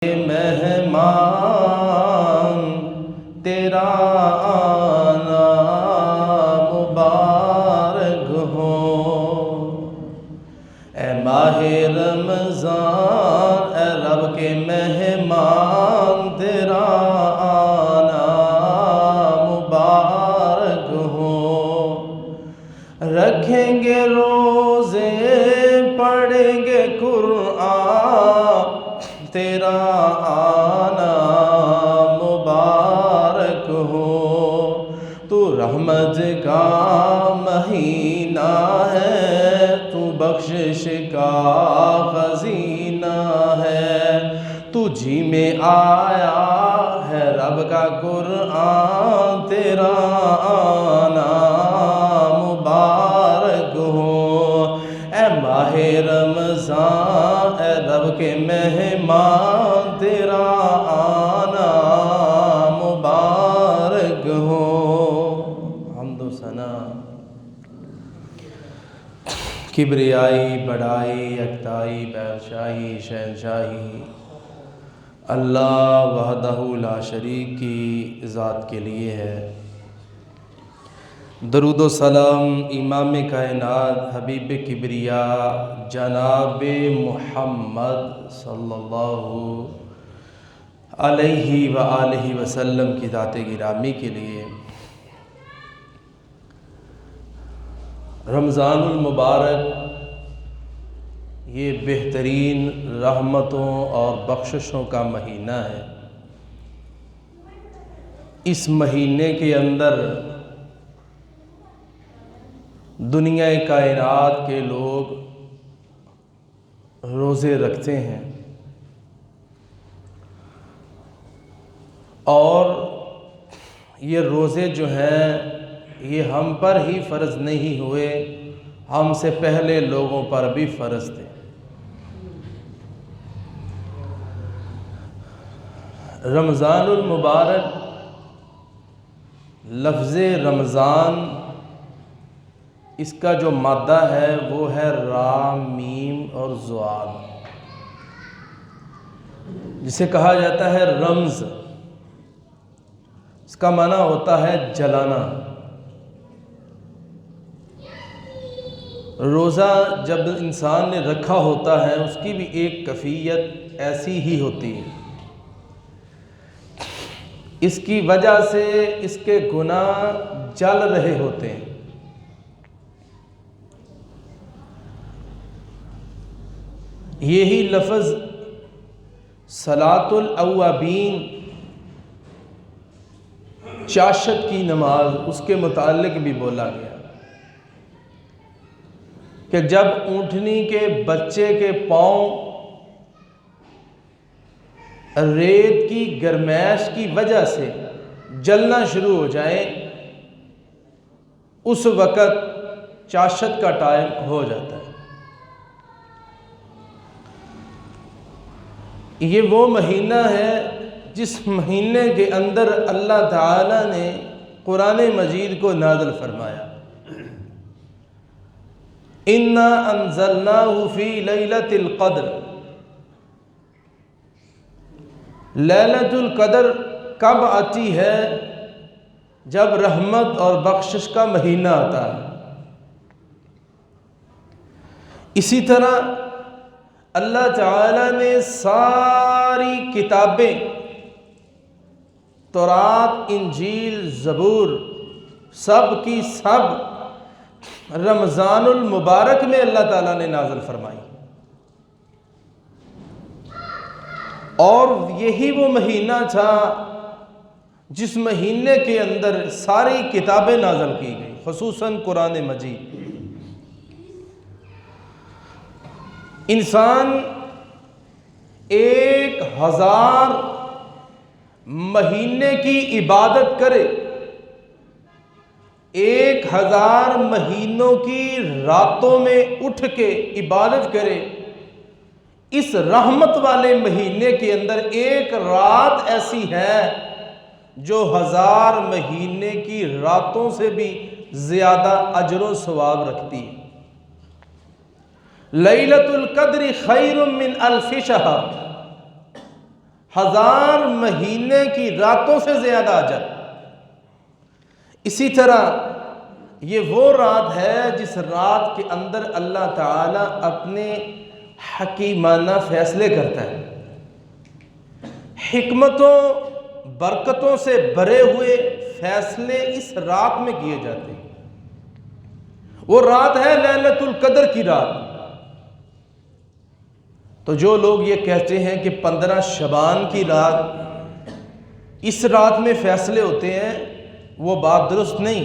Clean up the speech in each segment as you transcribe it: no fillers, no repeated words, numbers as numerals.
مہمان تیرا آنا مبارک ہو، اے ماہ رمضان اے رب کے مہمان تیرا آنا مبارک ہو۔ رکھیں گے روزے پڑھیں گے قرآن تیرا آنا مبارک ہو۔ تو رحمت کا مہینہ ہے، تو بخشش کا خزینہ ہے، تو جی میں آیا ہے رب کا قرآن تیرا آنا مبارک ہو۔ اے ماہ رمضان اے رب کے مہمان تیرا آنا مبارک ہو۔ حمد و ثنا، کبریائی، بڑائی، یکتائی، بادشاہی، شہنشاہی اللہ وحدہ لا شریک کی ذات کے لیے ہے۔ درود و سلام امام کائنات حبیب کبریا جناب محمد صلی اللہ علیہ وآلہ وسلم کی ذات گرامی کے لیے۔ رمضان المبارک یہ بہترین رحمتوں اور بخششوں کا مہینہ ہے۔ اس مہینے کے اندر دنیا کائنات کے لوگ روزے رکھتے ہیں، اور یہ روزے جو ہیں یہ ہم پر ہی فرض نہیں ہوئے، ہم سے پہلے لوگوں پر بھی فرض تھے۔ رمضان المبارک، لفظ رمضان اس کا جو مادہ ہے وہ ہے را، میم اور زوال، جسے کہا جاتا ہے رمز۔ اس کا معنی ہوتا ہے جلانا۔ روزہ جب انسان نے رکھا ہوتا ہے اس کی بھی ایک کیفیت ایسی ہی ہوتی ہے، اس کی وجہ سے اس کے گناہ جل رہے ہوتے ہیں۔ یہی لفظ صلاۃ الاوابین، چاشت کی نماز، اس کے متعلق بھی بولا گیا کہ جب اونٹنی کے بچے کے پاؤں ریت کی گرمائش کی وجہ سے جلنا شروع ہو جائیں، اس وقت چاشت کا ٹائم ہو جاتا ہے۔ یہ وہ مہینہ ہے جس مہینے کے اندر اللہ تعالی نے قرآن مجید کو نازل فرمایا۔ اِنَّا أَنزَلْنَاهُ فِي لَيْلَةِ الْقَدْرِ۔ لیلۃ القدر کب آتی ہے؟ جب رحمت اور بخشش کا مہینہ آتا ہے۔ اسی طرح اللہ تعالی نے ساری کتابیں، تورات، انجیل، زبور، سب کی سب رمضان المبارک میں اللہ تعالیٰ نے نازل فرمائی، اور یہی وہ مہینہ تھا جس مہینے کے اندر ساری کتابیں نازل کی گئی، خصوصاً قرآن مجید۔ انسان 1000 مہینے کی عبادت کرے، 1000 مہینوں کی راتوں میں اٹھ کے عبادت کرے، اس رحمت والے مہینے کے اندر ایک رات ایسی ہے جو 1000 مہینے کی راتوں سے بھی زیادہ اجر و ثواب رکھتی ہے۔ لیلۃ القدر خیر من الف شہر، 1000 مہینے کی راتوں سے زیادہ اجر۔ اسی طرح یہ وہ رات ہے جس رات کے اندر اللہ تعالیٰ اپنے حکیمانہ فیصلے کرتا ہے، حکمتوں برکتوں سے بھرے ہوئے فیصلے اس رات میں کیے جاتے ہیں۔ وہ رات ہے لیلۃ القدر کی رات۔ تو جو لوگ یہ کہتے ہیں کہ 15 شعبان کی رات اس رات میں فیصلے ہوتے ہیں، وہ بات درست نہیں۔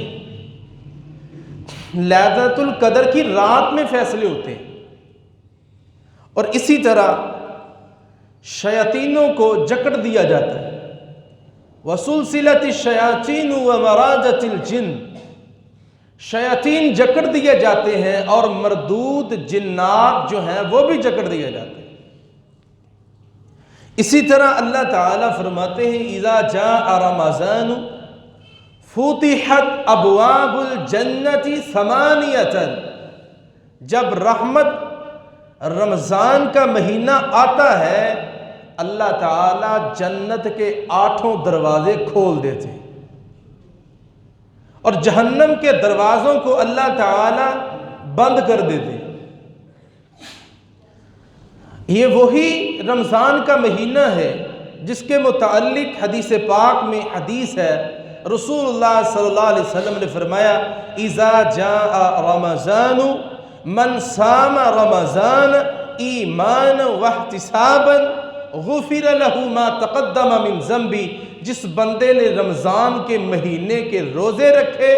لیلۃ القدر کی رات میں فیصلے ہوتے ہیں۔ اور اسی طرح شیاطینوں کو جکڑ دیا جاتا ہے، وَسُلْسِلَتِ الشَّيَاطِينُ وَمَرَاجَتِ الْجِنِّ، شیاطین جکڑ دیے جاتے ہیں اور مردود جنات جو ہیں وہ بھی جکڑ دیے جاتے ہیں۔ اسی طرح اللہ تعالیٰ فرماتے ہیں اذا جاء رمضان فتحت ابواب الجنت ثمانیۃ، جب رحمت رمضان کا مہینہ آتا ہے اللہ تعالیٰ جنت کے 8 دروازے کھول دیتے ہیں اور جہنم کے دروازوں کو اللہ تعالیٰ بند کر دیتے ہیں۔ یہ وہی رمضان کا مہینہ ہے جس کے متعلق حدیث پاک میں حدیث ہے، رسول اللہ صلی اللہ علیہ وسلم نے فرمایا اذا جاء رمضان من صام رمضان ایمانا واحتسابا غفر له ما تقدم من ذنبی، جس بندے نے رمضان کے مہینے کے روزے رکھے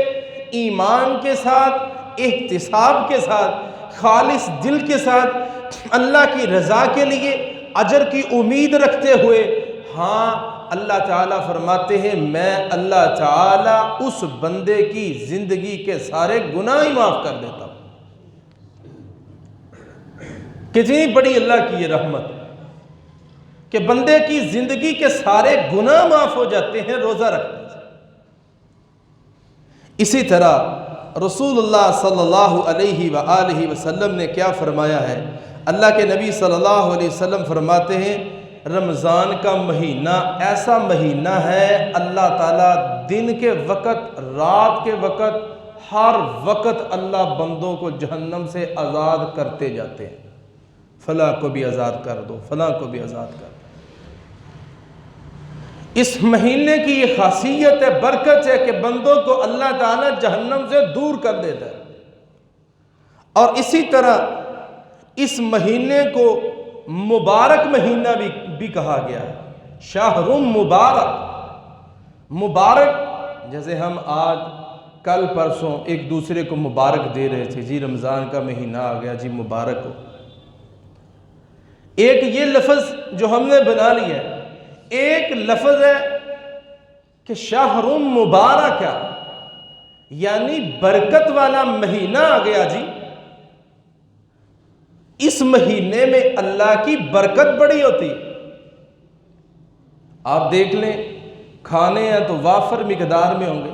ایمان کے ساتھ، احتساب کے ساتھ، خالص دل کے ساتھ، اللہ کی رضا کے لیے اجر کی امید رکھتے ہوئے، ہاں اللہ تعالیٰ فرماتے ہیں میں اللہ تعالیٰ اس بندے کی زندگی کے سارے گناہ ہی معاف کر دیتا ہوں۔ کتنی بڑی اللہ کی یہ رحمت کہ بندے کی زندگی کے سارے گناہ معاف ہو جاتے ہیں روزہ رکھنے سے۔ اسی طرح رسول اللہ صلی اللہ علیہ وآلہ وسلم نے کیا فرمایا ہے؟ اللہ کے نبی صلی اللہ علیہ وسلم فرماتے ہیں رمضان کا مہینہ ایسا مہینہ ہے اللہ تعالیٰ دن کے وقت رات کے وقت ہر وقت اللہ بندوں کو جہنم سے آزاد کرتے جاتے ہیں، فلاں کو بھی آزاد کر دو، فلاں کو بھی آزاد کر دو۔ اس مہینے کی یہ خاصیت ہے، برکت ہے کہ بندوں کو اللہ تعالیٰ جہنم سے دور کر دیتا ہے۔ اور اسی طرح اس مہینے کو مبارک مہینہ بھی کہا گیا ہے، شہر مبارک۔ مبارک جیسے ہم آج کل پرسوں ایک دوسرے کو مبارک دے رہے تھے، جی رمضان کا مہینہ آ گیا، جی مبارک ہو۔ ایک یہ لفظ جو ہم نے بنا لیا ہے، ایک لفظ ہے کہ شہر مبارک، یعنی برکت والا مہینہ آ گیا جی۔ اس مہینے میں اللہ کی برکت بڑی ہوتی۔ آپ دیکھ لیں کھانے ہیں تو وافر مقدار میں ہوں گے۔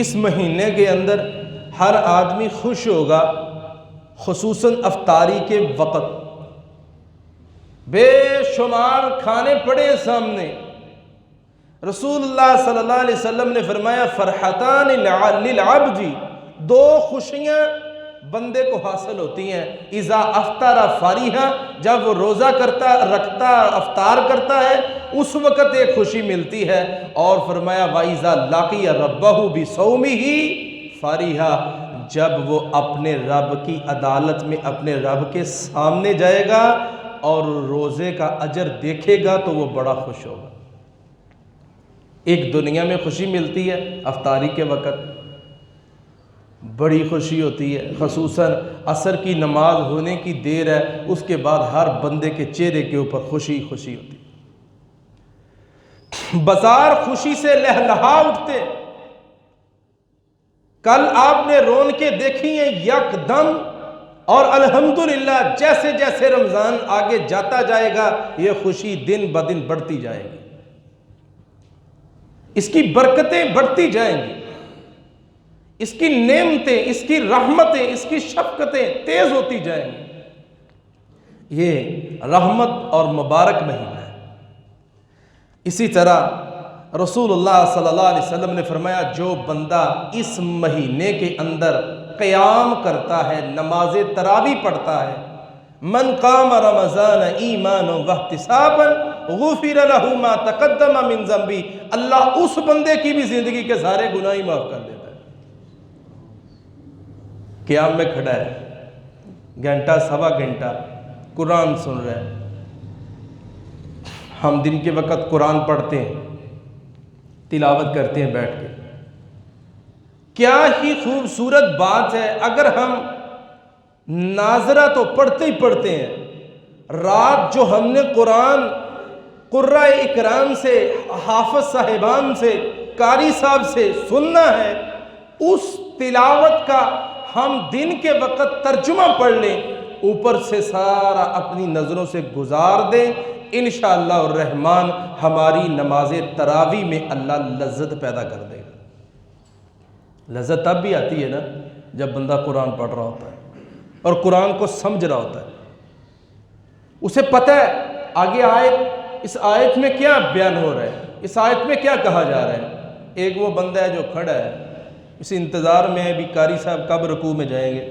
اس مہینے کے اندر ہر آدمی خوش ہوگا، خصوصاً افطاری کے وقت بے شمار کھانے پڑے سامنے۔ رسول اللہ صلی اللہ علیہ وسلم نے فرمایا فرحتان للعبد، 2 خوشیاں بندے کو حاصل ہوتی ہیں، اذا افطر فریحا، جب وہ روزہ رکھتا افطار کرتا ہے اس وقت ایک خوشی ملتی ہے، اور فرمایا وَإِذَا لَقِيَ رَبَّهُ بِصَوْمِهِ فَرِحًا، جب وہ اپنے رب کی عدالت میں اپنے رب کے سامنے جائے گا اور روزے کا اجر دیکھے گا تو وہ بڑا خوش ہوگا۔ ایک دنیا میں خوشی ملتی ہے افطاری کے وقت، بڑی خوشی ہوتی ہے، خصوصاً عصر کی نماز ہونے کی دیر ہے، اس کے بعد ہر بندے کے چہرے کے اوپر خوشی خوشی ہوتی ہے، بازار خوشی سے لہلہا اٹھتے۔ کل آپ نے رونقیں دیکھی ہیں یکدم، اور الحمدللہ جیسے جیسے رمضان آگے جاتا جائے گا یہ خوشی دن بدن بڑھتی جائے گی، اس کی برکتیں بڑھتی جائیں گی، اس کی نعمتیں، اس کی رحمتیں، اس کی شفقتیں تیز ہوتی جائیں گی۔ یہ رحمت اور مبارک مہینہ ہے۔ اسی طرح رسول اللہ صلی اللہ علیہ وسلم نے فرمایا جو بندہ اس مہینے کے اندر قیام کرتا ہے، نماز تراویح پڑھتا ہے، من قام رمضان ایمانا واحتسابا غفر له ما تقدم من ذنبی، اللہ اس بندے کی بھی زندگی کے سارے گناہ ہی معاف کر دیتا ہے۔ قیام میں کھڑا ہے، گھنٹہ سوا گھنٹہ قرآن سن رہا ہے۔ ہم دن کے وقت قرآن پڑھتے ہیں، تلاوت کرتے ہیں بیٹھ کے، کیا ہی خوبصورت بات ہے اگر ہم ناظرہ تو پڑھتے ہی پڑھتے ہیں، رات جو ہم نے قرآن قرہ اکرام سے، حافظ صاحبان سے، قاری صاحب سے سننا ہے، اس تلاوت کا ہم دن کے وقت ترجمہ پڑھ لیں، اوپر سے سارا اپنی نظروں سے گزار دیں، انشاءاللہ الرحمن ہماری نماز تراویح میں اللہ لذت پیدا کر دے گا۔ لذت تب بھی آتی ہے نا جب بندہ قرآن پڑھ رہا ہوتا ہے اور قرآن کو سمجھ رہا ہوتا ہے، اسے پتہ ہے آگے آیت، اس آیت میں کیا بیان ہو رہا ہے، اس آیت میں کیا کہا جا رہا ہے۔ ایک وہ بندہ ہے جو کھڑا ہے، اس انتظار میں ہے بھی قاری صاحب کب رکوع میں جائیں گے،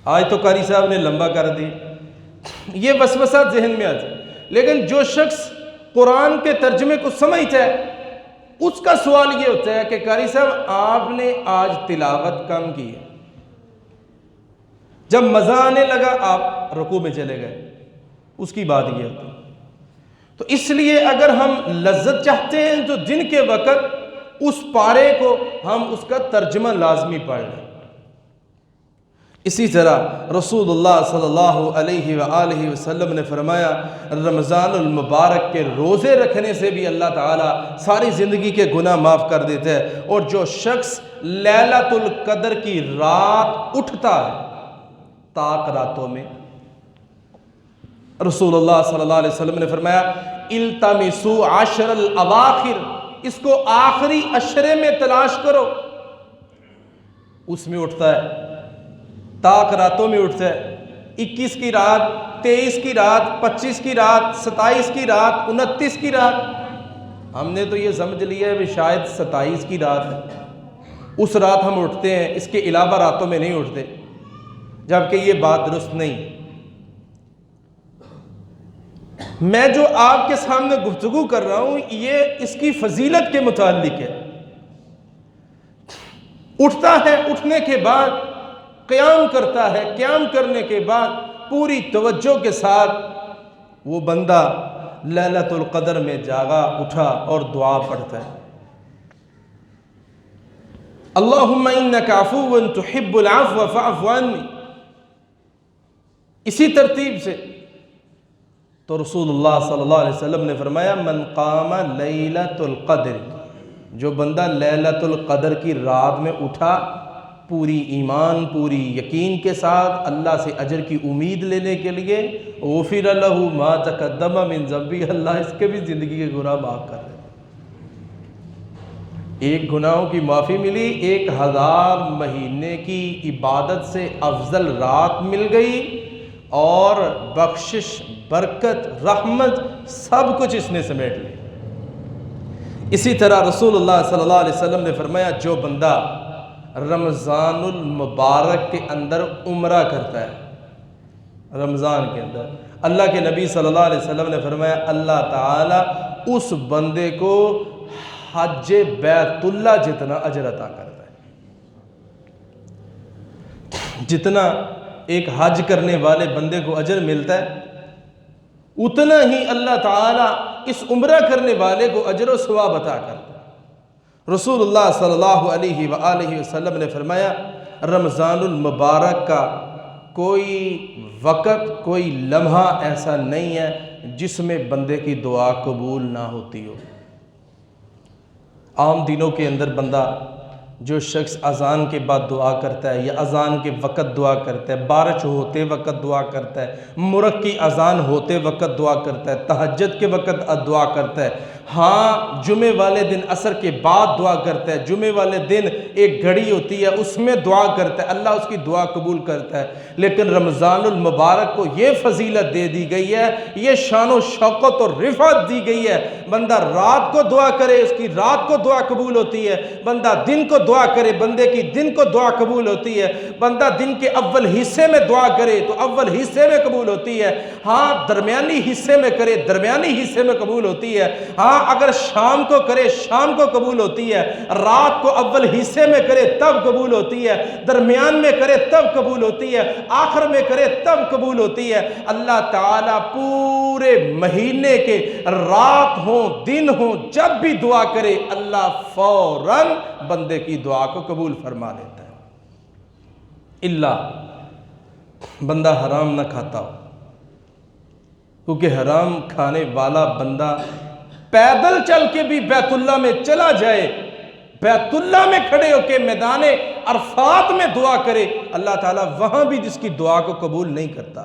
آج تو قاری صاحب نے لمبا کر دی، یہ وسوسہ ذہن میں آتا ہے۔ لیکن جو شخص قرآن کے ترجمے کو سمجھتا ہے، اس کا سوال یہ ہوتا ہے کہ قاری صاحب آپ نے آج تلاوت کم کی ہے، جب مزہ آنے لگا آپ رکوع میں چلے گئے، اس کی بات یہ ہوتی ہے۔ تو اس لیے اگر ہم لذت چاہتے ہیں تو دن کے وقت اس پارے کو ہم اس کا ترجمہ لازمی پڑھ لیں۔ اسی طرح رسول اللہ صلی اللہ علیہ وآلہ وسلم نے فرمایا رمضان المبارک کے روزے رکھنے سے بھی اللہ تعالیٰ ساری زندگی کے گناہ معاف کر دیتا ہے، اور جو شخص لیلۃ القدر کی رات اٹھتا ہے، طاق راتوں میں، رسول اللہ صلی اللہ علیہ وسلم نے فرمایا التمسوا عشر الاواخر، اس کو آخری عشرے میں تلاش کرو، اس میں اٹھتا ہے، طاق راتوں میں اٹھتا ہے، 21 کی رات، 23 کی رات، 25 کی رات، 27 کی رات، 29 کی رات، ہم نے تو یہ سمجھ لیا ہے کہ شاید 27 کی رات ہے، اس رات ہم اٹھتے ہیں، اس کے علاوہ راتوں میں نہیں اٹھتے، جبکہ یہ بات درست نہیں۔ میں جو آپ کے سامنے گفتگو کر رہا ہوں یہ اس کی فضیلت کے متعلق ہے۔ اٹھتا ہے، اٹھنے کے بعد قیام کرتا ہے، قیام کرنے کے بعد پوری توجہ کے ساتھ وہ بندہ لیلۃ القدر میں جاگا اٹھا اور دعا پڑھتا ہے، اللہم انک عفو تحب العفو فاعف عنی، اسی ترتیب سے۔ تو رسول اللہ صلی اللہ علیہ وسلم نے فرمایا من قام لیلۃ القدر، جو بندہ لیلۃ القدر کی رات میں اٹھا پوری ایمان، پوری یقین کے ساتھ، اللہ سے اجر کی امید لینے کے لیے، غفر لہ ما تقدم من ذنبہ، اللہ اس کے بھی زندگی کے گناہ معاف کر دے۔ ایک گناہوں کی معافی ملی، 1000 مہینے کی عبادت سے افضل رات مل گئی، اور بخشش، برکت، رحمت سب کچھ اس نے سمیٹ لی۔ اسی طرح رسول اللہ صلی اللہ علیہ وسلم نے فرمایا جو بندہ رمضان المبارک کے اندر عمرہ کرتا ہے، رمضان کے اندر، اللہ کے نبی صلی اللہ علیہ وسلم نے فرمایا اللہ تعالیٰ اس بندے کو حج بیت اللہ جتنا اجر عطا کرتا ہے۔ جتنا ایک حج کرنے والے بندے کو اجر ملتا ہے، اتنا ہی اللہ تعالیٰ اس عمرہ کرنے والے کو اجر و ثواب عطا کرتا ہے۔ رسول اللہ صلی اللہ علیہ وآلہ وسلم نے فرمایا رمضان المبارک کا کوئی وقت، کوئی لمحہ ایسا نہیں ہے جس میں بندے کی دعا قبول نہ ہوتی ہو۔ عام دنوں کے اندر بندہ جو شخص اذان کے بعد دعا کرتا ہے یا اذان کے وقت دعا کرتا ہے، بارش ہوتے وقت دعا کرتا ہے، مرغ کی اذان ہوتے وقت دعا کرتا ہے، تہجد کے وقت دعا کرتا ہے، ہاں جمعے والے دن عصر کے بعد دعا کرتا ہے، جمعے والے دن ایک گھڑی ہوتی ہے اس میں دعا کرتا ہے، اللہ اس کی دعا قبول کرتا ہے۔ لیکن رمضان المبارک کو یہ فضیلت دے دی گئی ہے، یہ شان و شوکت اور رفعت دی گئی ہے، بندہ رات کو دعا کرے اس کی رات کو دعا قبول ہوتی ہے، بندہ دن کو دعا کرے بندے کی دن کو دعا قبول ہوتی ہے، بندہ دن کے اول حصے میں دعا کرے تو اول حصے میں قبول ہوتی ہے، ہاں درمیانی حصے میں کرے درمیانی حصے میں قبول ہوتی ہے، ہاں اگر شام کو کرے شام کو قبول ہوتی ہے، رات کو اول حصے میں کرے تب قبول ہوتی ہے، درمیان میں کرے تب قبول ہوتی ہے، آخر میں کرے تب قبول ہوتی ہے۔ اللہ تعالیٰ پورے مہینے کے رات ہوں دن ہوں جب بھی دعا کرے اللہ فوراً بندے کی دعا کو قبول فرما لیتا ہے، اللہ بندہ حرام نہ کھاتا ہو، کیونکہ حرام کھانے والا بندہ پیدل چل کے بھی بیت اللہ میں چلا جائے، بیت اللہ میں کھڑے ہو کے میدان عرفات میں دعا کرے، اللہ تعالیٰ وہاں بھی جس کی دعا کو قبول نہیں کرتا۔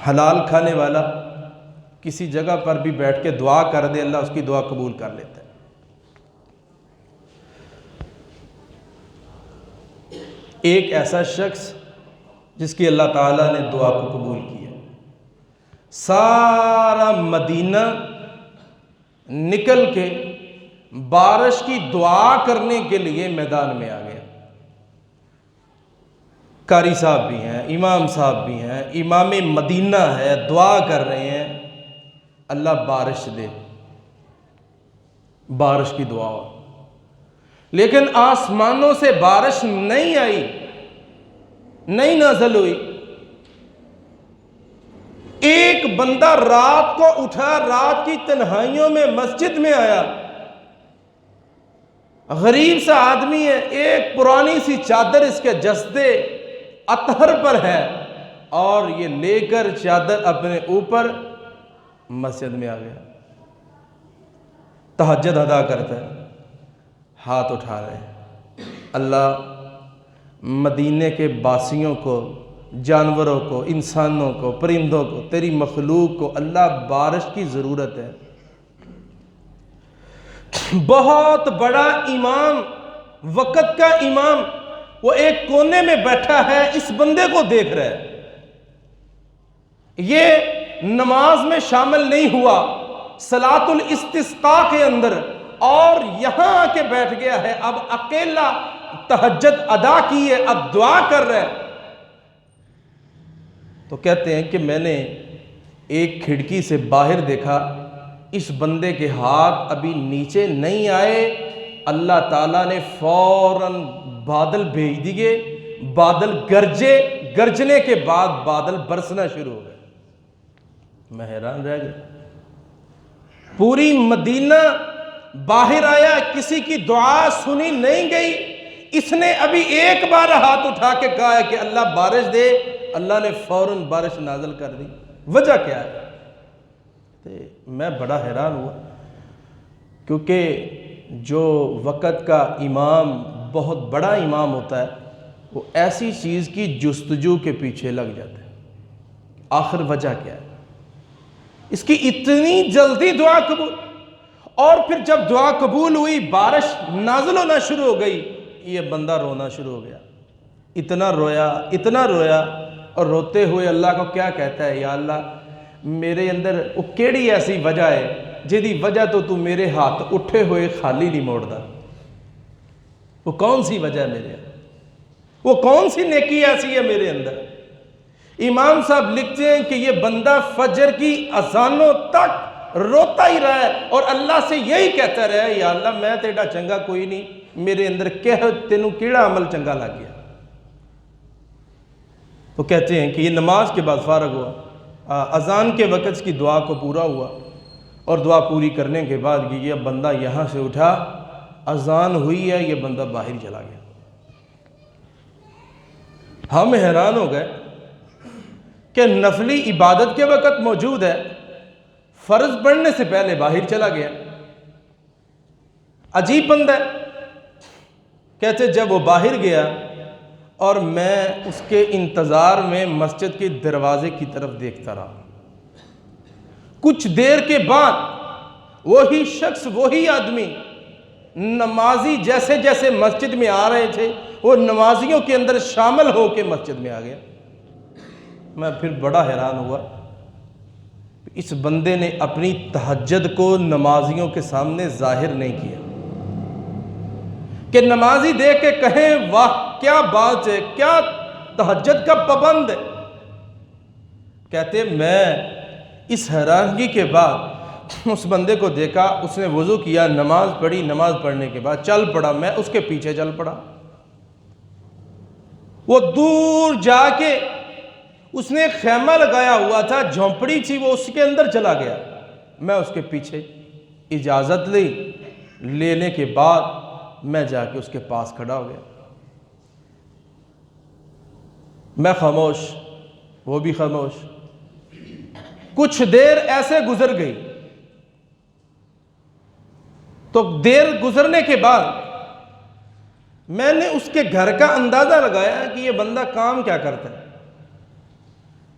حلال کھانے والا کسی جگہ پر بھی بیٹھ کے دعا کر دے اللہ اس کی دعا قبول کر لیتا ہے۔ ایک ایسا شخص جس کی اللہ تعالیٰ نے دعا کو قبول کیا، سارا مدینہ نکل کے بارش کی دعا کرنے کے لیے میدان میں آ گیا۔ قاری صاحب بھی ہیں، امام صاحب بھی ہیں، امام مدینہ ہے، دعا کر رہے ہیں اللہ بارش دے، بارش کی دعا ہو، لیکن آسمانوں سے بارش نہیں آئی، نہیں نازل ہوئی۔ ایک بندہ رات کو اٹھا، رات کی تنہائیوں میں مسجد میں آیا، غریب سا آدمی ہے، ایک پرانی سی چادر اس کے جسدے اطہر پر ہے، اور یہ لے کر چادر اپنے اوپر مسجد میں آ گیا، تہجد ادا کرتا ہے، ہاتھ اٹھا رہے ہیں اللہ مدینے کے باسیوں کو، جانوروں کو، انسانوں کو، پرندوں کو، تیری مخلوق کو اللہ بارش کی ضرورت ہے۔ بہت بڑا امام، وقت کا امام، وہ ایک کونے میں بیٹھا ہے، اس بندے کو دیکھ رہا ہے، یہ نماز میں شامل نہیں ہوا صلاۃ الاستسقاء کے اندر، اور یہاں آ کے بیٹھ گیا ہے، اب اکیلا تہجد ادا کی ہے، اب دعا کر رہا ہے۔ تو کہتے ہیں کہ میں نے ایک کھڑکی سے باہر دیکھا، اس بندے کے ہاتھ ابھی نیچے نہیں آئے، اللہ تعالیٰ نے فوراً بادل بھیج دیے، بادل گرجے، گرجنے کے بعد بادل برسنا شروع ہو گئے۔ میں حیران رہ گیا، پوری مدینہ باہر آیا، کسی کی دعا سنی نہیں گئی، اس نے ابھی ایک بار ہاتھ اٹھا کے کہا ہے کہ اللہ بارش دے، اللہ نے فوراً بارش نازل کر دی۔ وجہ کیا ہے؟ میں بڑا حیران ہوا، کیونکہ جو وقت کا امام بہت بڑا امام ہوتا ہے وہ ایسی چیز کی جستجو کے پیچھے لگ جاتا ہے، آخر وجہ کیا ہے؟ اس کی اتنی جلدی دعا قبول، اور پھر جب دعا قبول ہوئی بارش نازل ہونا شروع ہو گئی، یہ بندہ رونا شروع ہو گیا، اتنا رویا، اور روتے ہوئے اللہ کو کیا کہتا ہے، یا اللہ میرے اندر وہ کیڑی ایسی وجہ ہے جیدی وجہ تو میرے ہاتھ اٹھے ہوئے خالی نہیں موڑدا، وہ کون سی وجہ ہے میرے اندر، وہ کون سی نیکی ایسی ہے میرے اندر؟ امام صاحب لکھتے ہیں کہ یہ بندہ فجر کی اذانوں تک روتا ہی رہا ہے، اور اللہ سے یہی کہتا رہا ہے، یا اللہ میں تیرا چنگا کوئی نہیں، میرے اندر تینوں کیڑا عمل چنگا لگ گیا۔ تو کہتے ہیں کہ یہ نماز کے بعد فارغ ہوا، اذان کے وقت کی دعا کو پورا ہوا، اور دعا پوری کرنے کے بعد یہ بندہ یہاں سے اٹھا، اذان ہوئی ہے، یہ بندہ باہر چلا گیا۔ ہم حیران ہو گئے کہ نفلی عبادت کے وقت موجود ہے، فرض پڑھنے سے پہلے باہر چلا گیا۔ عجیب بندہ ہے. کہتے جب وہ باہر گیا اور میں اس کے انتظار میں مسجد کے دروازے کی طرف دیکھتا رہا. کچھ دیر کے بعد وہی شخص، وہی آدمی، نمازی جیسے جیسے مسجد میں آ رہے تھے وہ نمازیوں کے اندر شامل ہو کے مسجد میں آ گیا. میں پھر بڑا حیران ہوا. اس بندے نے اپنی تہجد کو نمازیوں کے سامنے ظاہر نہیں کیا کہ نمازی دیکھ کے کہیں واہ کیا بات ہے، کیا تہجد کا پابند ہے. کہتے میں اس حیرانگی کے بعد اس بندے کو دیکھا، اس نے وضو کیا، نماز پڑھی، نماز پڑھنے کے بعد چل پڑا. میں اس کے پیچھے چل پڑا. وہ دور جا کے اس نے خیمہ لگایا ہوا تھا، جھونپڑی تھی، وہ اس کے اندر چلا گیا. میں اس کے پیچھے اجازت لی. لینے کے بعد میں جا کے اس کے پاس کھڑا ہو گیا. میں خاموش، وہ بھی خاموش. کچھ دیر ایسے گزر گئی. تو دیر گزرنے کے بعد میں نے اس کے گھر کا اندازہ لگایا کہ یہ بندہ کام کیا کرتا ہے.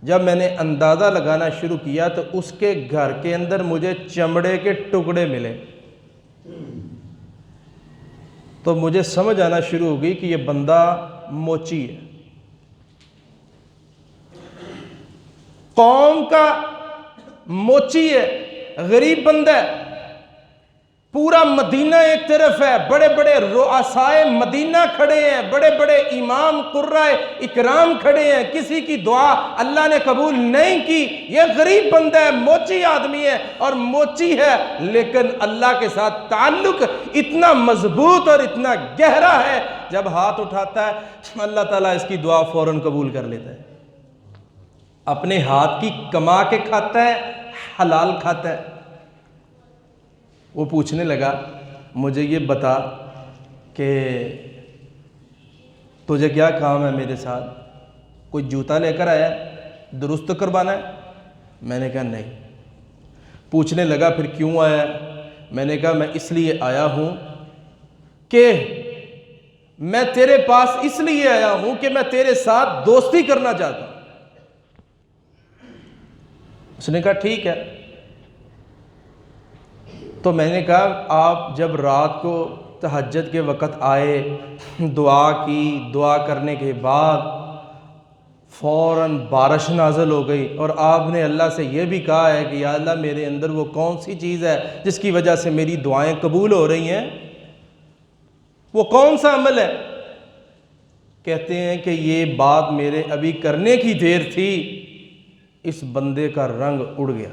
جب میں نے اندازہ لگانا شروع کیا تو اس کے گھر کے اندر مجھے چمڑے کے ٹکڑے ملے. تو مجھے سمجھ آنا شروع ہو گئی کہ یہ بندہ موچی ہے، قوم کا موچی ہے، غریب بندہ ہے. پورا مدینہ ایک طرف ہے، بڑے بڑے رؤسائے مدینہ کھڑے ہیں، بڑے بڑے امام قرائے اکرام کھڑے ہیں، کسی کی دعا اللہ نے قبول نہیں کی. یہ غریب بندہ ہے، موچی آدمی ہے، اور موچی ہے لیکن اللہ کے ساتھ تعلق اتنا مضبوط اور اتنا گہرا ہے، جب ہاتھ اٹھاتا ہے اللہ تعالیٰ اس کی دعا فوراً قبول کر لیتا ہے. اپنے ہاتھ کی کما کے کھاتا ہے، حلال کھاتا ہے. وہ پوچھنے لگا مجھے یہ بتا کہ تجھے کیا کام ہے میرے ساتھ؟ کوئی جوتا لے کر آیا درست کروانا ہے؟ میں نے کہا نہیں. پوچھنے لگا پھر کیوں آیا؟ میں نے کہا میں اس لیے آیا ہوں کہ میں تیرے پاس اس لیے آیا ہوں کہ میں تیرے ساتھ دوستی کرنا چاہتا ہوں. اس نے کہا ٹھیک ہے. تو میں نے کہا آپ جب رات کو تہجد کے وقت آئے، دعا کی، دعا کرنے کے بعد فوراً بارش نازل ہو گئی، اور آپ نے اللہ سے یہ بھی کہا ہے کہ یا اللہ میرے اندر وہ کون سی چیز ہے جس کی وجہ سے میری دعائیں قبول ہو رہی ہیں؟ وہ کون سا عمل ہے؟ کہتے ہیں کہ یہ بات میرے ابھی کرنے کی دیر تھی. اس بندے کا رنگ اڑ گیا،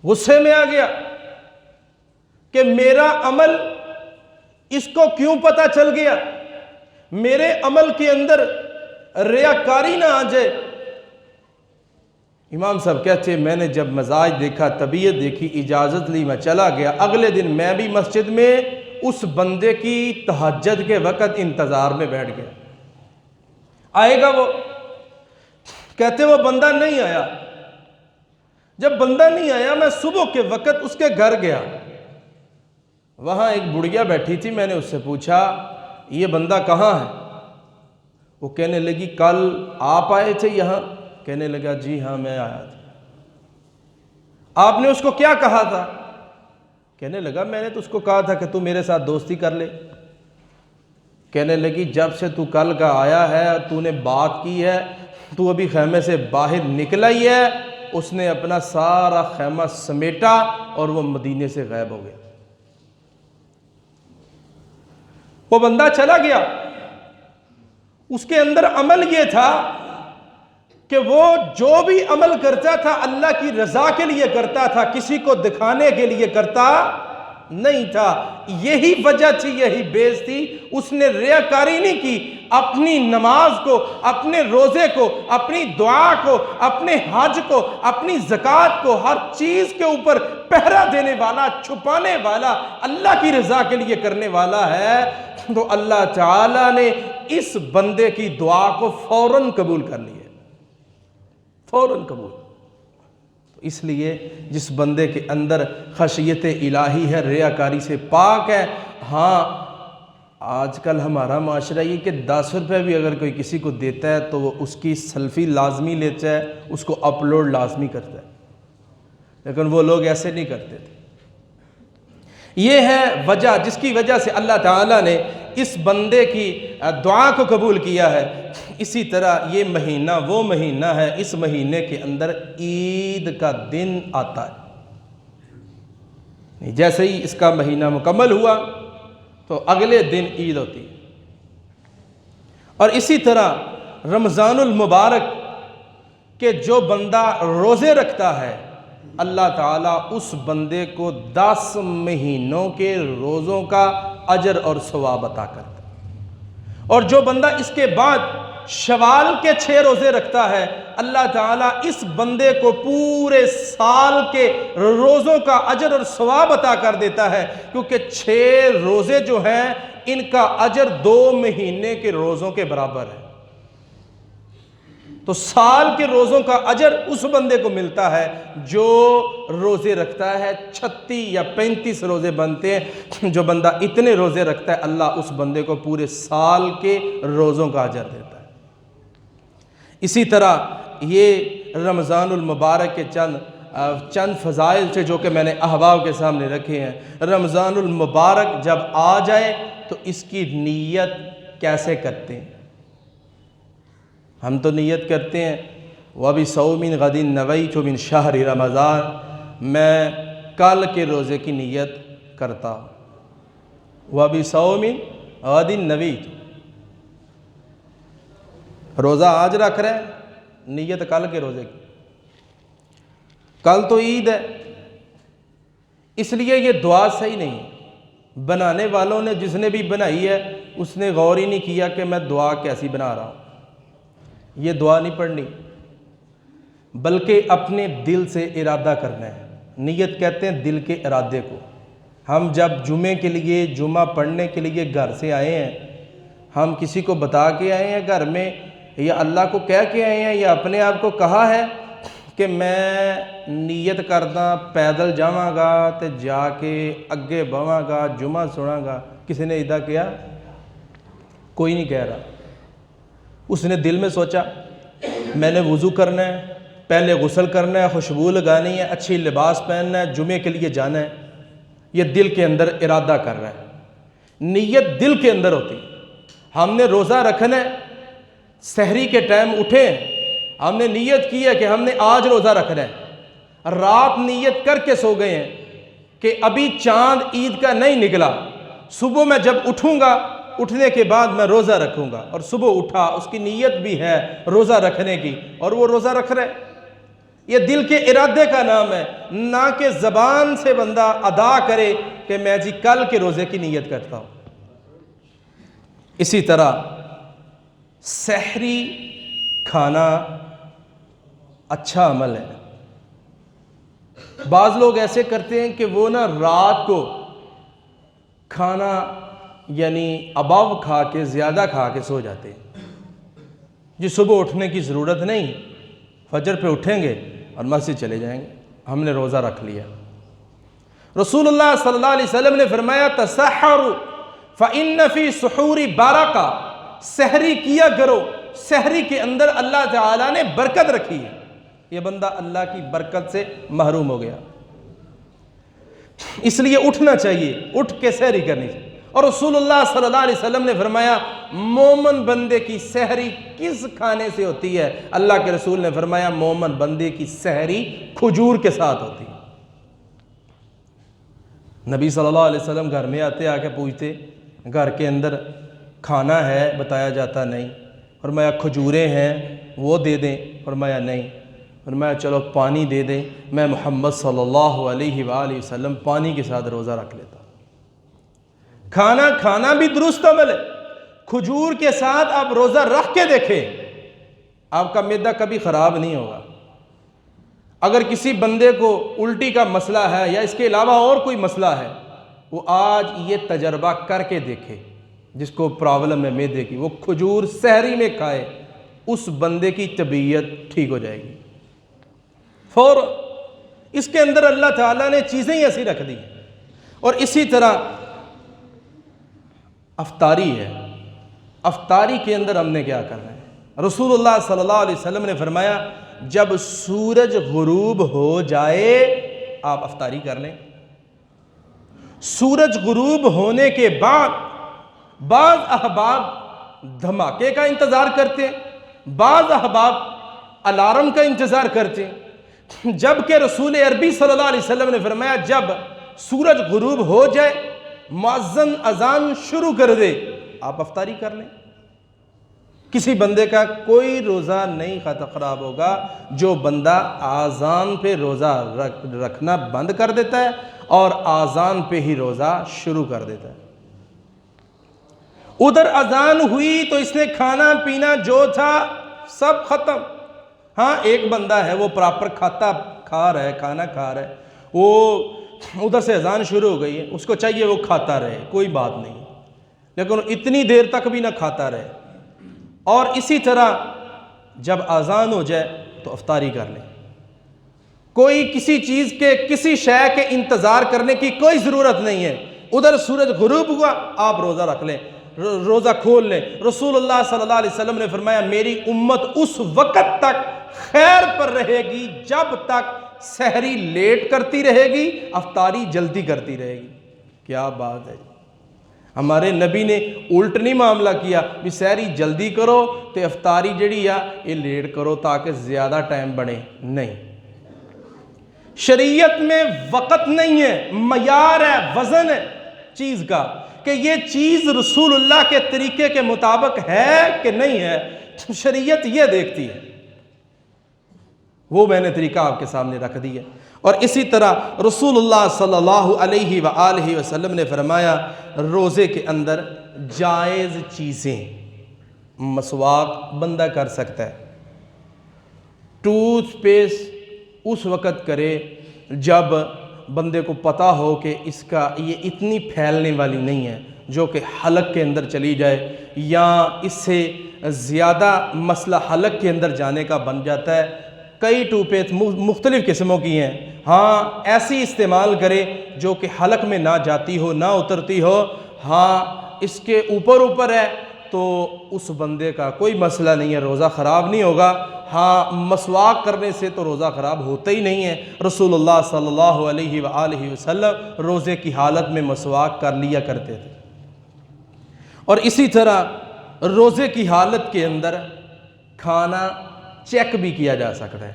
غصے میں آ گیا کہ میرا عمل اس کو کیوں پتہ چل گیا، میرے عمل کے اندر ریاکاری نہ آ جائے. امام صاحب کہتے ہیں میں نے جب مزاج دیکھا، طبیعت دیکھی، اجازت لی، میں چلا گیا. اگلے دن میں بھی مسجد میں اس بندے کی تہجد کے وقت انتظار میں بیٹھ گیا. آئے گا وہ؟ کہتے وہ بندہ نہیں آیا. جب بندہ نہیں آیا میں صبح کے وقت اس کے گھر گیا. وہاں ایک بڑھیا بیٹھی تھی. میں نے اس سے پوچھا یہ بندہ کہاں ہے؟ وہ کہنے لگی کل آپ آئے تھے یہاں؟ کہنے لگا جی ہاں میں آیا تھا. آپ نے اس کو کیا کہا تھا؟ کہنے لگا میں نے تو اس کو کہا تھا کہ تو میرے ساتھ دوستی کر لے. کہنے لگی جب سے تو کل کا آیا ہے اور تو نے بات کی ہے، تو ابھی خیمے سے باہر نکلا ہی ہے. اس نے اپنا سارا خیمہ سمیٹا اور وہ مدینے سے غائب ہو گیا. وہ بندہ چلا گیا. اس کے اندر عمل یہ تھا کہ وہ جو بھی عمل کرتا تھا اللہ کی رضا کے لیے کرتا تھا، کسی کو دکھانے کے لیے کرتا نہیں تھا. یہی وجہ تھی، یہی بیس تھی. اس نے ریاکاری نہیں کی. اپنی نماز کو، اپنے روزے کو، اپنی دعا کو، اپنے حج کو، اپنی زکوٰۃ کو، ہر چیز کے اوپر پہرا دینے والا، چھپانے والا، اللہ کی رضا کے لیے کرنے والا ہے. تو اللہ تعالیٰ نے اس بندے کی دعا کو فوراً قبول کر لیا، فوراً قبول. اس لیے جس بندے کے اندر خشیت الہی ہے، ریاکاری سے پاک ہے، ہاں آج کل ہمارا معاشرہ یہ کہ 10 روپے بھی اگر کوئی کسی کو دیتا ہے تو وہ اس کی سیلفی لازمی لیتا ہے، اس کو اپلوڈ لازمی کرتا ہے، لیکن وہ لوگ ایسے نہیں کرتے تھے۔ یہ ہے وجہ جس کی وجہ سے اللہ تعالیٰ نے اس بندے کی دعا کو قبول کیا ہے۔ اسی طرح یہ مہینہ وہ مہینہ ہے، اس مہینے کے اندر عید کا دن آتا ہے۔ جیسے ہی اس کا مہینہ مکمل ہوا تو اگلے دن عید ہوتی ہے۔ اور اسی طرح رمضان المبارک کہ جو بندہ روزے رکھتا ہے، اللہ تعالیٰ اس بندے کو 10 مہینوں کے روزوں کا اجر اور ثواب عطا کرتا ہے۔ اور جو بندہ اس کے بعد شوال کے 6 روزے رکھتا ہے، اللہ تعالیٰ اس بندے کو پورے سال کے روزوں کا اجر اور ثواب عطا کر دیتا ہے، کیونکہ 6 روزے جو ہیں ان کا اجر 2 مہینے کے روزوں کے برابر ہے۔ تو سال کے روزوں کا اجر اس بندے کو ملتا ہے جو روزے رکھتا ہے۔ 36 یا 35 روزے بنتے ہیں، جو بندہ اتنے روزے رکھتا ہے اللہ اس بندے کو پورے سال کے روزوں کا اجر دیتا ہے۔ اسی طرح یہ رمضان المبارک کے چند فضائل تھے جو کہ میں نے احباب کے سامنے رکھے ہیں۔ رمضان المبارک جب آ جائے تو اس کی نیت کیسے کرتے ہیں؟ ہم تو نیت کرتے ہیں وَبِصَوْمٍ غَدٍ نَوَيْتُ مِنْ شَهْرِ رمضان، میں کل کے روزے کی نیت کرتا ہوں۔ وَبِصَوْمٍ غَدٍ نَوَيْتُ، روزہ آج رکھ رہے ہیں، نیت کل کے روزے کی، کل تو عید ہے، اس لیے یہ دعا صحیح نہیں۔ بنانے والوں نے جس نے بھی بنائی ہے اس نے غور ہی نہیں کیا کہ میں دعا کیسی بنا رہا ہوں۔ یہ دعا نہیں پڑھنی، بلکہ اپنے دل سے ارادہ کرنا ہے۔ نیت کہتے ہیں دل کے ارادے کو۔ ہم جب جمعے کے لیے، جمعہ پڑھنے کے لیے گھر سے آئے ہیں، ہم کسی کو بتا کے آئے ہیں گھر میں، یا اللہ کو کہہ کے آئے ہیں، یا اپنے آپ کو کہا ہے کہ میں نیت کردا پیدل جاواں گا تے جا کے اگے بواں گا، جمعہ سناں گا؟ کسی نے ادا کیا؟ کوئی نہیں کہہ رہا۔ اس نے دل میں سوچا میں نے وضو کرنا ہے، پہلے غسل کرنا ہے، خوشبو لگانی ہے، اچھی لباس پہننا ہے، جمعے کے لیے جانا ہے۔ یہ دل کے اندر ارادہ کر رہا ہے۔ نیت دل کے اندر ہوتی۔ ہم نے روزہ رکھنا ہے، سحری کے ٹائم اٹھے، ہم نے نیت کی ہے کہ ہم نے آج روزہ رکھنا ہے، رات نیت کر کے سو گئے ہیں کہ ابھی چاند عید کا نہیں نکلا، صبح میں جب اٹھوں گا، اٹھنے کے بعد میں روزہ رکھوں گا، اور صبح اٹھا، اس کی نیت بھی ہے روزہ رکھنے کی، اور وہ روزہ رکھ رہے۔ یہ دل کے ارادے کا نام ہے، نہ کہ زبان سے بندہ ادا کرے کہ میں جی کل کے روزے کی نیت کرتا ہوں۔ اسی طرح سحری کھانا اچھا عمل ہے۔ بعض لوگ ایسے کرتے ہیں کہ وہ رات کو کھانا یعنی ابو کھا کے، زیادہ کھا کے سو جاتے ہیں، جی صبح اٹھنے کی ضرورت نہیں، فجر پہ اٹھیں گے اور مسجد چلے جائیں گے، ہم نے روزہ رکھ لیا۔ رسول اللہ صلی اللہ علیہ وسلم نے فرمایا تسحروا فإن فی سحور برکہ، سحری کیا کرو، سحری کے اندر اللہ تعالیٰ نے برکت رکھی ہے۔ یہ بندہ اللہ کی برکت سے محروم ہو گیا، اس لیے اٹھنا چاہیے، اٹھ کے سحری کرنی چاہیے۔ اور رسول اللہ صلی اللہ علیہ وسلم نے فرمایا مومن بندے کی سحری کس کھانے سے ہوتی ہے؟ اللہ کے رسول نے فرمایا مومن بندے کی سحری کھجور کے ساتھ ہوتی ہے۔ نبی صلی اللہ علیہ وسلم گھر میں آتے، آ کے پوچھتے گھر کے اندر کھانا ہے، بتایا جاتا نہیں۔ فرمایا کھجوریں ہیں وہ دے دیں، فرمایا نہیں۔ فرمایا چلو پانی دے دیں، میں محمد صلی اللہ علیہ وآلہ وسلم پانی کے ساتھ روزہ رکھ لیتا۔ کھانا کھانا بھی درست عمل ہے۔ کھجور کے ساتھ آپ روزہ رکھ کے دیکھیں، آپ کا معدہ کبھی خراب نہیں ہوگا۔ اگر کسی بندے کو الٹی کا مسئلہ ہے یا اس کے علاوہ اور کوئی مسئلہ ہے، وہ آج یہ تجربہ کر کے دیکھے۔ جس کو پرابلم ہے معدے کی، وہ کھجور سحری میں کھائے، اس بندے کی طبیعت ٹھیک ہو جائے گی فوراً۔ اس کے اندر اللہ تعالیٰ نے چیزیں ہی ایسی رکھ دی ہیں۔ اور اسی طرح افطاری ہے، افطاری کے اندر ہم نے کیا کرنا ہے؟ رسول اللہ صلی اللہ علیہ وسلم نے فرمایا جب سورج غروب ہو جائے آپ افطاری کر لیں۔ سورج غروب ہونے کے بعد بعض احباب دھماکے کا انتظار کرتے ہیں، بعض احباب الارم کا انتظار کرتے ہیں، جبکہ رسول عربی صلی اللہ علیہ وسلم نے فرمایا جب سورج غروب ہو جائے، مؤذن اذان شروع کر دے، آپ افطاری کر لیں۔ کسی بندے کا کوئی روزہ نہیں خراب ہوگا جو بندہ اذان پہ روزہ رکھنا بند کر دیتا ہے اور اذان پہ ہی روزہ شروع کر دیتا ہے۔ ادھر اذان ہوئی تو اس نے کھانا پینا جو تھا سب ختم۔ ہاں ایک بندہ ہے وہ پراپر کھا رہا ہے، کھانا کھا رہا ہے، وہ ادھر سے اذان شروع ہو گئی ہے، اس کو چاہیے وہ کھاتا رہے، کوئی بات نہیں، لیکن اتنی دیر تک بھی نہ کھاتا رہے۔ اور اسی طرح جب اذان ہو جائے تو افطاری کر لیں۔ کوئی کسی چیز کے کسی شے کے انتظار کرنے کی کوئی ضرورت نہیں ہے۔ ادھر سورج غروب ہوا آپ روزہ رکھ لیں، روزہ کھول لیں۔ رسول اللہ صلی اللہ علیہ وسلم نے فرمایا میری امت اس وقت تک خیر پر رہے گی جب تک سحری لیٹ کرتی رہے گی، افطاری جلدی کرتی رہے گی۔ کیا بات ہے! ہمارے نبی نے الٹ نہیں معاملہ کیا بھی سحری جلدی کرو تو افطاری جڑی ہے یہ لیٹ کرو تاکہ زیادہ ٹائم بنے، نہیں۔ شریعت میں وقت نہیں ہے، معیار ہے، وزن ہے چیز کا کہ یہ چیز رسول اللہ کے طریقے کے مطابق ہے کہ نہیں ہے، شریعت یہ دیکھتی ہے۔ وہ میں نے طریقہ آپ کے سامنے رکھ دی ہے۔ اور اسی طرح رسول اللہ صلی اللہ علیہ وآلہ وسلم نے فرمایا روزے کے اندر جائز چیزیں، مسواک بندہ کر سکتا ہے، ٹوتھ پیسٹ اس وقت کرے جب بندے کو پتہ ہو کہ اس کا یہ اتنی پھیلنے والی نہیں ہے جو کہ حلق کے اندر چلی جائے یا اس سے زیادہ مسئلہ حلق کے اندر جانے کا بن جاتا ہے۔ کئی ٹوتھ پیسٹ مختلف قسموں کی ہیں، ہاں ایسی استعمال کرے جو کہ حلق میں نہ جاتی ہو نہ اترتی ہو، ہاں اس کے اوپر ہے تو اس بندے کا کوئی مسئلہ نہیں ہے، روزہ خراب نہیں ہوگا۔ ہاں مسواک کرنے سے تو روزہ خراب ہوتا ہی نہیں ہے۔ رسول اللہ صلی اللہ علیہ وآلہ وسلم روزے کی حالت میں مسواک کر لیا کرتے تھے۔ اور اسی طرح روزے کی حالت کے اندر کھانا چیک بھی کیا جا سکتا ہے،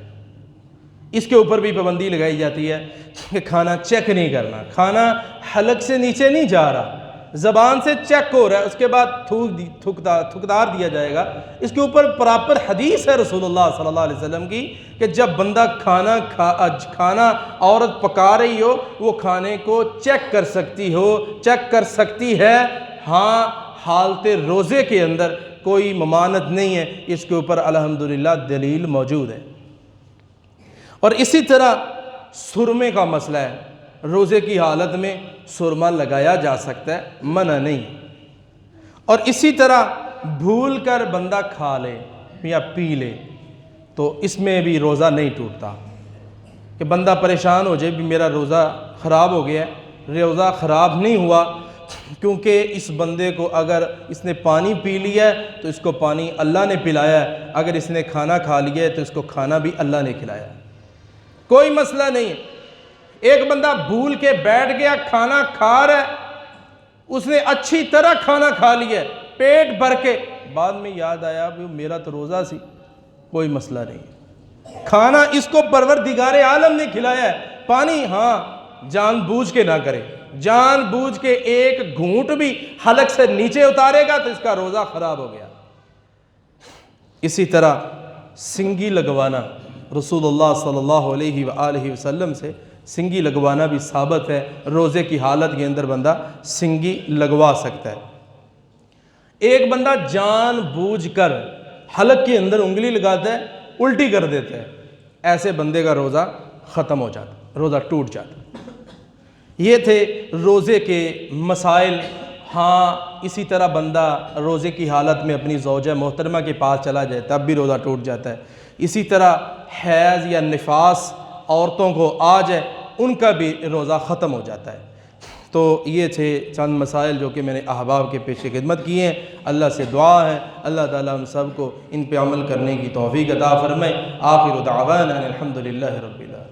اس کے اوپر بھی پابندی لگائی جاتی ہے کہ کھانا چیک نہیں کرنا، کھانا حلق سے نیچے نہیں جا رہا، زبان سے چیک ہو رہا ہے، اس کے بعد تھوکدار دیا جائے گا۔ اس کے اوپر پراپر حدیث ہے رسول اللہ صلی اللہ علیہ وسلم کی کہ جب بندہ کھانا عورت پکا رہی ہو وہ کھانے کو چیک کر سکتی ہے۔ ہاں حالت روزے کے اندر کوئی ممانعت نہیں ہے، اس کے اوپر الحمدللہ دلیل موجود ہے۔ اور اسی طرح سرمے کا مسئلہ ہے، روزے کی حالت میں سرما لگایا جا سکتا ہے، منع نہیں۔ اور اسی طرح بھول کر بندہ کھا لے یا پی لے تو اس میں بھی روزہ نہیں ٹوٹتا، کہ بندہ پریشان ہو جائے بھی میرا روزہ خراب ہو گیا ہے، روزہ خراب نہیں ہوا کیونکہ اس بندے کو اگر اس نے پانی پی لیا ہے تو اس کو پانی اللہ نے پلایا ہے، اگر اس نے کھانا کھا لیا ہے تو اس کو کھانا بھی اللہ نے کھلایا ہے، کوئی مسئلہ نہیں ہے۔ ایک بندہ بھول کے بیٹھ گیا، کھانا کھا رہا ہے، اس نے اچھی طرح کھانا کھا لیا ہے پیٹ بھر کے، بعد میں یاد آیا کہ میرا تو روزہ سی، کوئی مسئلہ نہیں۔ کھانا اس کو پروردگار عالم نے کھلایا ہے، پانی ہاں جان بوجھ کے نہ کرے، جان بوجھ کے ایک گھونٹ بھی حلق سے نیچے اتارے گا تو اس کا روزہ خراب ہو گیا۔ اسی طرح سنگی لگوانا، رسول اللہ صلی اللہ علیہ وآلہ وسلم سے سنگی لگوانا بھی ثابت ہے، روزے کی حالت کے اندر بندہ سنگی لگوا سکتا ہے۔ ایک بندہ جان بوجھ کر حلق کے اندر انگلی لگاتا ہے، الٹی کر دیتا ہے، ایسے بندے کا روزہ ختم ہو جاتا، روزہ ٹوٹ جاتا۔ یہ تھے روزے کے مسائل۔ ہاں اسی طرح بندہ روزے کی حالت میں اپنی زوجہ محترمہ کے پاس چلا جائے تب بھی روزہ ٹوٹ جاتا ہے۔ اسی طرح حیض یا نفاس عورتوں کو آ جائے ان کا بھی روزہ ختم ہو جاتا ہے۔ تو یہ تھے چند مسائل جو کہ میں نے احباب کے پیش خدمت کیے ہیں۔ اللہ سے دعا ہے اللہ تعالیٰ ہم سب کو ان پہ عمل کرنے کی توفیق عطا فرمائے۔ آخر دعوانا الحمدللہ رب العالمین۔